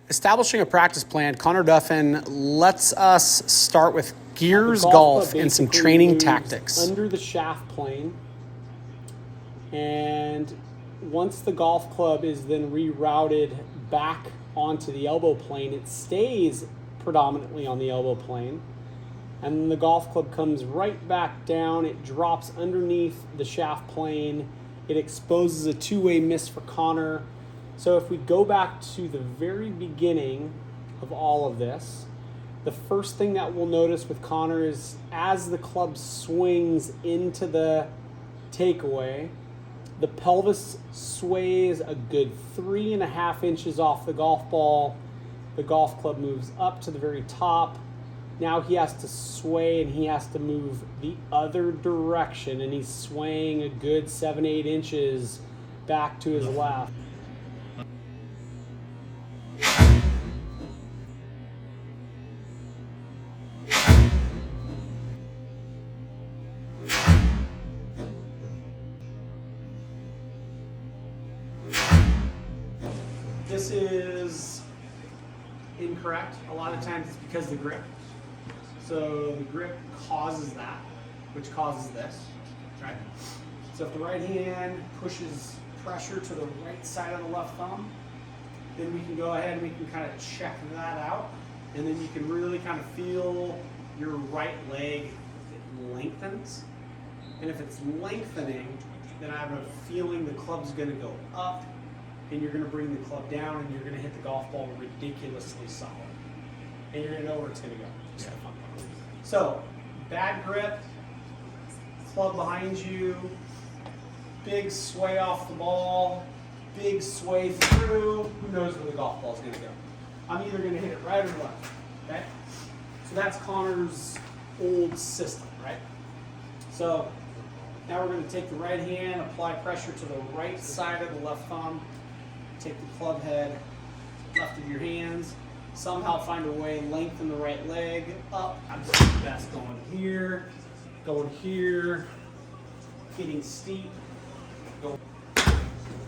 Establishing a practice plan, Connor Duffin lets us start with gears golf and some training tactics. Under the shaft plane, and once the golf club is then rerouted back onto the elbow plane, it stays predominantly on the elbow plane. And then the golf club comes right back down. It drops underneath the shaft plane. It exposes a two-way miss for Connor. So if we go back to the very beginning of all of this, the first thing that we'll notice with Connor is as the club swings into the takeaway, the pelvis sways a good 3.5 inches off the golf ball. The golf club moves up to the very top. Now he has to sway and he has to move the other direction, and he's swaying a good 7-8 inches back to his left. This is incorrect. A lot of times it's because of the grip. So the grip causes that, which causes this, right? So if the right hand pushes pressure to the right side of the left thumb, then we can go ahead and we can kind of check that out. And then you can really kind of feel your right leg, it lengthens. And if it's lengthening, then I have a feeling the club's gonna go up, and you're going to bring the club down, and you're going to hit the golf ball ridiculously solid. And you're going to know where it's going to go. Yeah. So, bad grip, club behind you, big sway off the ball, big sway through. Who knows where the golf ball is going to go? I'm either going to hit it right or left. Okay? So that's Connor's old system, right? So, now we're going to take the right hand, apply pressure to the right side of the left thumb. Take the club head, left of your hands, somehow find a way, lengthen the right leg up. I'm just best going here, getting steep.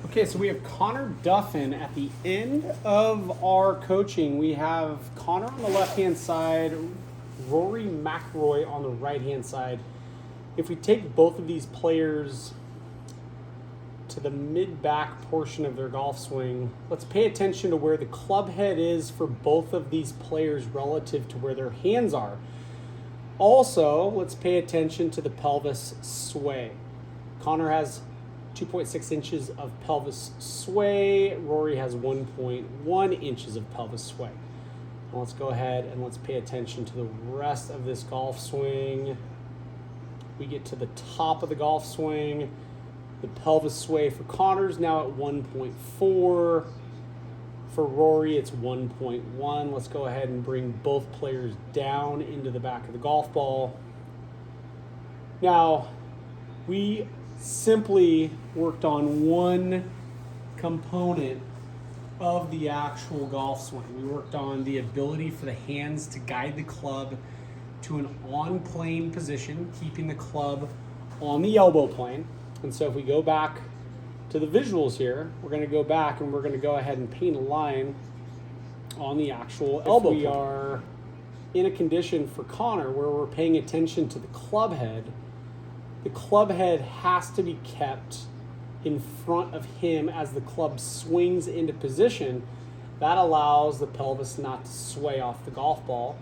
Okay, so we have Connor Duffin at the end of our coaching. We have Connor on the left-hand side, Rory McIlroy on the right-hand side. If we take both of these players to the mid-back portion of their golf swing, let's pay attention to where the club head is for both of these players relative to where their hands are. Also, let's pay attention to the pelvis sway. Connor has 2.6 inches of pelvis sway. Rory has 1.1 inches of pelvis sway. Now let's go ahead and let's pay attention to the rest of this golf swing. We get to the top of the golf swing. The pelvis sway for Connor's now at 1.4. For Rory, it's 1.1. Let's go ahead and bring both players down into the back of the golf ball. Now, we simply worked on one component of the actual golf swing. We worked on the ability for the hands to guide the club to an on-plane position, keeping the club on the elbow plane. And so if we go back to the visuals here, we're going to go back and we're going to go ahead and paint a line on the actual elbow plane. We are in a condition for Connor where we're paying attention to the club head. The club head has to be kept in front of him as the club swings into position. That allows the pelvis not to sway off the golf ball.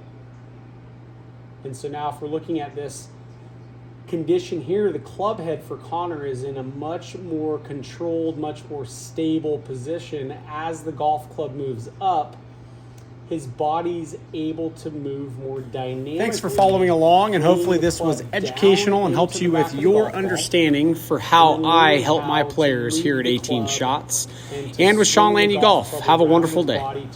And so now if we're looking at this condition here, the club head for Connor is in a much more controlled, much more stable position. As the golf club moves up, his body's able to move more dynamically. Thanks for following along, and hopefully this was educational and helps you with your understanding for how I help my players here at 18 Shots and with Sean Landy Golf. Have a wonderful day.